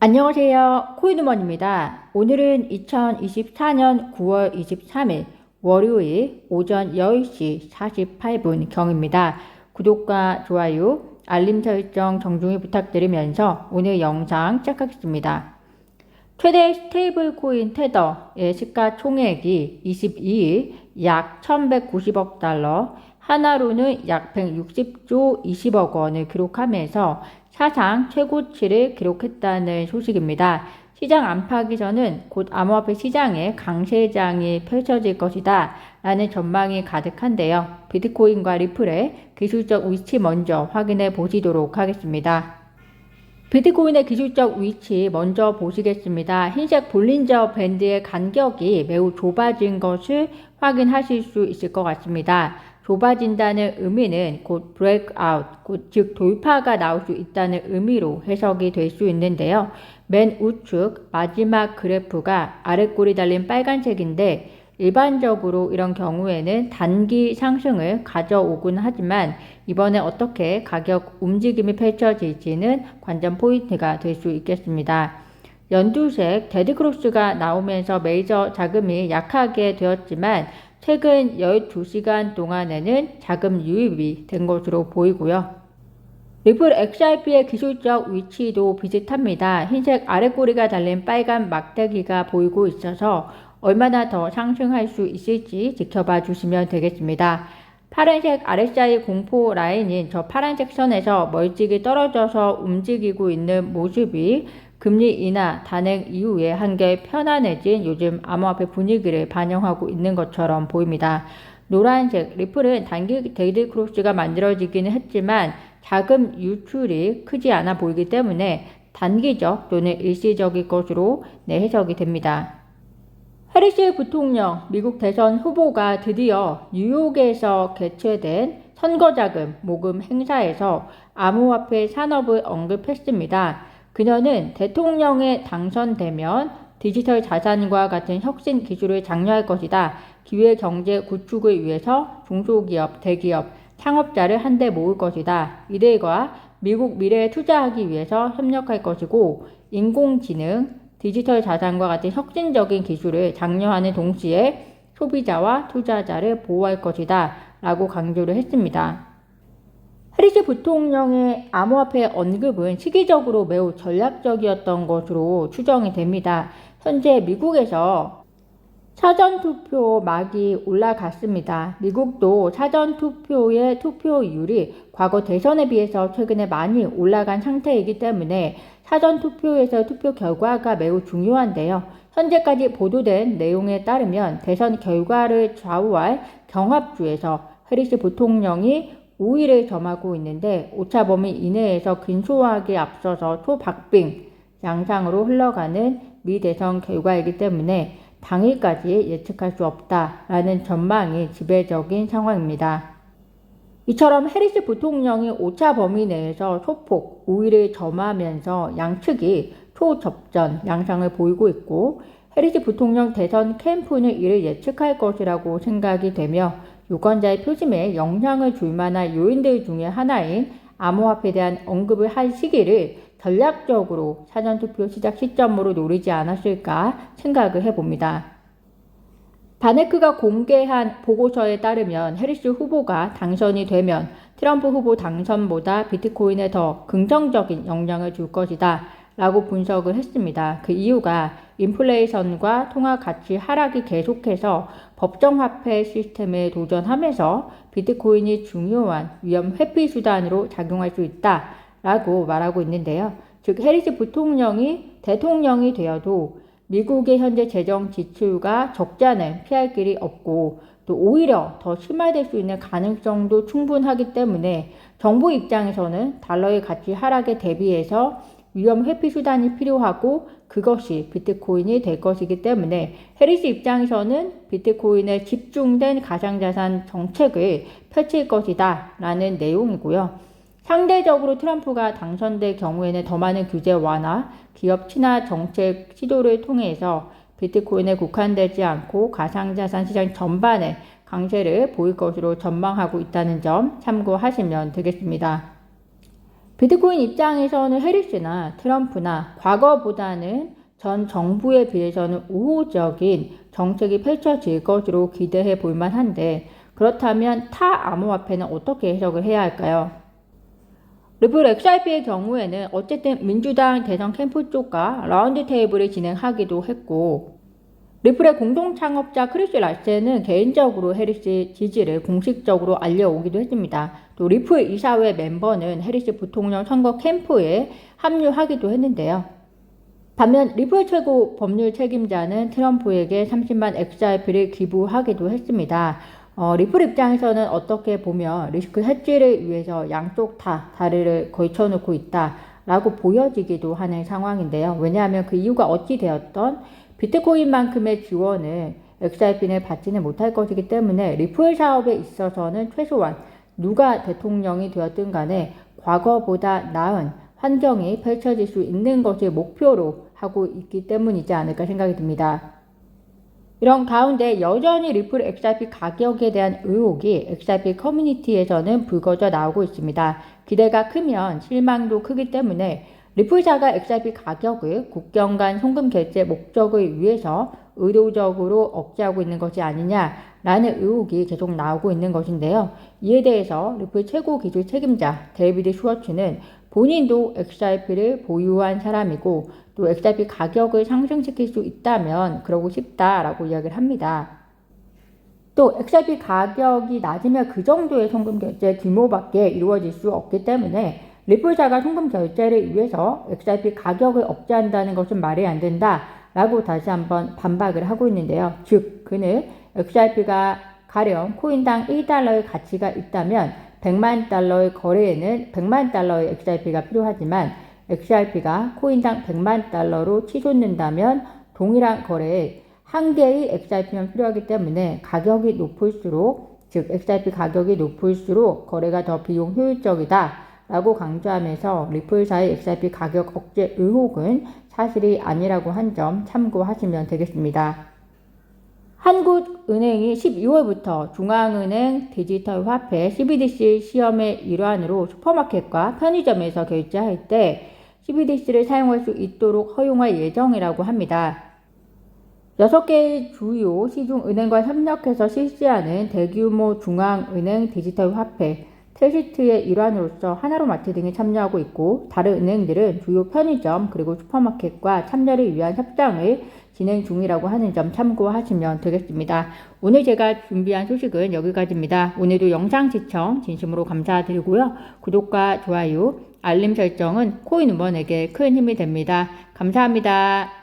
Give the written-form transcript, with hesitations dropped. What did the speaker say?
안녕하세요. 코인우먼입니다. 오늘은 2024년 9월 23일 월요일 오전 10시 48분 경입니다. 구독과 좋아요, 알림 설정 정중히 부탁드리면서 오늘 영상 시작하겠습니다. 최대 스테이블 코인 테더의 시가총액이 22일 약 1190억 달러, 하나로는 약 160조 20억 원을 기록하면서 사상 최고치를 기록했다는 소식입니다. 시장 안팎에서는 곧 암호화폐 시장에 강세장이 펼쳐질 것이다 라는 전망이 가득한데요. 비트코인과 리플의 기술적 위치 먼저 확인해 보시도록 하겠습니다. 비트코인의 기술적 위치 먼저 보시겠습니다. 흰색 볼린저 밴드의 간격이 매우 좁아진 것을 확인하실 수 있을 것 같습니다. 좁아진다는 의미는 곧 브레이크아웃, 즉 돌파가 나올 수 있다는 의미로 해석이 될 수 있는데요. 맨 우측 마지막 그래프가 아랫골이 달린 빨간색인데 일반적으로 이런 경우에는 단기 상승을 가져오곤 하지만 이번에 어떻게 가격 움직임이 펼쳐질지는 관전 포인트가 될 수 있겠습니다. 연두색 데드크로스가 나오면서 메이저 자금이 약하게 되었지만 최근 12시간 동안에는 자금 유입이 된 것으로 보이고요. 리플 XRP의 기술적 위치도 비슷합니다. 흰색 아랫꼬리가 달린 빨간 막대기가 보이고 있어서 얼마나 더 상승할 수 있을지 지켜봐 주시면 되겠습니다. 파란색 RSI 공포 라인인 저 파란색 선에서 멀찍이 떨어져서 움직이고 있는 모습이 금리 인하 단행 이후에 한결 편안해진 요즘 암호화폐 분위기를 반영하고 있는 것처럼 보입니다. 노란색 리플은 단기 데이드 크로스가 만들어지기는 했지만 자금 유출이 크지 않아 보이기 때문에 단기적 또는 일시적일 것으로 해석이 됩니다. 해리스 부통령 미국 대선 후보가 드디어 뉴욕에서 개최된 선거자금 모금 행사에서 암호화폐 산업을 언급했습니다. 그녀는 대통령에 당선되면 디지털 자산과 같은 혁신 기술을 장려할 것이다. 기회경제 구축을 위해서 중소기업, 대기업, 창업자를 한데 모을 것이다. 이들과 미국 미래에 투자하기 위해서 협력할 것이고 인공지능, 디지털 자산과 같은 혁신적인 기술을 장려하는 동시에 소비자와 투자자를 보호할 것이다 라고 강조를 했습니다. 해리스 부통령의 암호화폐 언급은 시기적으로 매우 전략적이었던 것으로 추정이 됩니다. 현재 미국에서 사전투표 막이 올라갔습니다. 미국도 사전투표의 투표율이 과거 대선에 비해서 최근에 많이 올라간 상태이기 때문에 사전투표에서 투표 결과가 매우 중요한데요. 현재까지 보도된 내용에 따르면 대선 결과를 좌우할 경합주에서 해리스 부통령이 5위를 점하고 있는데 오차 범위 이내에서 근소하게 앞서서 초박빙 양상으로 흘러가는 미 대선 결과이기 때문에 당일까지 예측할 수 없다라는 전망이 지배적인 상황입니다. 이처럼 해리스 부통령이 오차 범위 내에서 소폭 우위를 점하면서 양측이 초접전 양상을 보이고 있고 해리스 부통령 대선 캠프는 이를 예측할 것이라고 생각이 되며 유권자의 표심에 영향을 줄 만한 요인들 중에 하나인 암호화폐에 대한 언급을 할 시기를 전략적으로 사전투표 시작 시점으로 노리지 않았을까 생각을 해봅니다. 바네크가 공개한 보고서에 따르면 해리스 후보가 당선이 되면 트럼프 후보 당선보다 비트코인에 더 긍정적인 영향을 줄 것이다 라고 분석을 했습니다. 그 이유가 인플레이션과 통화 가치 하락이 계속해서 법정화폐 시스템에 도전하면서 비트코인이 중요한 위험 회피 수단으로 작용할 수 있다 라고 말하고 있는데요. 즉 해리스 부통령이 대통령이 되어도 미국의 현재 재정 지출과 적자는 피할 길이 없고 또 오히려 더 심화될 수 있는 가능성도 충분하기 때문에 정부 입장에서는 달러의 가치 하락에 대비해서 위험 회피 수단이 필요하고 그것이 비트코인이 될 것이기 때문에 해리스 입장에서는 비트코인에 집중된 가상자산 정책을 펼칠 것이다 라는 내용이고요. 상대적으로 트럼프가 당선될 경우에는 더 많은 규제 완화, 기업 친화 정책 시도를 통해서 비트코인에 국한되지 않고 가상자산 시장 전반에 강세를 보일 것으로 전망하고 있다는 점 참고하시면 되겠습니다. 비트코인 입장에서는 해리스나 트럼프나 과거보다는 전 정부에 비해서는 우호적인 정책이 펼쳐질 것으로 기대해 볼 만한데, 그렇다면 타 암호화폐는 어떻게 해석을 해야 할까요? 리플 XRP의 경우에는 어쨌든 민주당 대선 캠프 쪽과 라운드 테이블을 진행하기도 했고, 리플의 공동 창업자 크리스 라세는 개인적으로 해리스 지지를 공식적으로 알려오기도 했습니다. 또 리플 이사회 멤버는 해리스 부통령 선거 캠프에 합류하기도 했는데요. 반면 리플 최고 법률 책임자는 트럼프에게 30만 XRP를 기부하기도 했습니다. 리플 입장에서는 어떻게 보면 리스크 해지를 위해서 양쪽 다 다리를 걸쳐놓고 있다라고 보여지기도 하는 상황인데요. 왜냐하면 그 이유가 어찌 되었던 비트코인만큼의 지원을 XRP는 받지는 못할 것이기 때문에 리플 사업에 있어서는 최소한 누가 대통령이 되었든 간에 과거보다 나은 환경이 펼쳐질 수 있는 것을 목표로 하고 있기 때문이지 않을까 생각이 듭니다. 이런 가운데 여전히 리플 XRP 가격에 대한 의혹이 XRP 커뮤니티에서는 불거져 나오고 있습니다. 기대가 크면 실망도 크기 때문에 리플사가 XRP 가격을 국경 간 송금 결제 목적을 위해서 의도적으로 억제하고 있는 것이 아니냐라는 의혹이 계속 나오고 있는 것인데요. 이에 대해서 리플 최고 기술 책임자 데이비드 슈워츠는 본인도 XRP를 보유한 사람이고 또 XRP 가격을 상승시킬 수 있다면 그러고 싶다라고 이야기를 합니다. 또 XRP 가격이 낮으면 그 정도의 송금 결제 규모밖에 이루어질 수 없기 때문에 리플사가 송금 결제를 위해서 XRP 가격을 억제한다는 것은 말이 안 된다라고 다시 한번 반박을 하고 있는데요. 즉 그는 XRP가 가령 코인당 1달러의 가치가 있다면 100만 달러의 거래에는 100만 달러의 XRP가 필요하지만 XRP가 코인당 100만 달러로 치솟는다면 동일한 거래에 한 개의 XRP만 필요하기 때문에 가격이 높을수록, 즉 XRP 가격이 높을수록 거래가 더 비용 효율적이다 라고 강조하면서 리플사의 XRP 가격 억제 의혹은 사실이 아니라고 한 점 참고하시면 되겠습니다. 한국은행이 12월부터 중앙은행 디지털 화폐 CBDC 시험의 일환으로 슈퍼마켓과 편의점에서 결제할 때 CBDC를 사용할 수 있도록 허용할 예정이라고 합니다. 6개의 주요 시중은행과 협력해서 실시하는 대규모 중앙은행 디지털 화폐 테스트의 일환으로서 하나로마트 등이 참여하고 있고, 다른 은행들은 주요 편의점 그리고 슈퍼마켓과 참여를 위한 협상을 진행 중이라고 하는 점 참고하시면 되겠습니다. 오늘 제가 준비한 소식은 여기까지입니다. 오늘도 영상 시청 진심으로 감사드리고요. 구독과 좋아요, 알림 설정은 코인우먼에게 큰 힘이 됩니다. 감사합니다.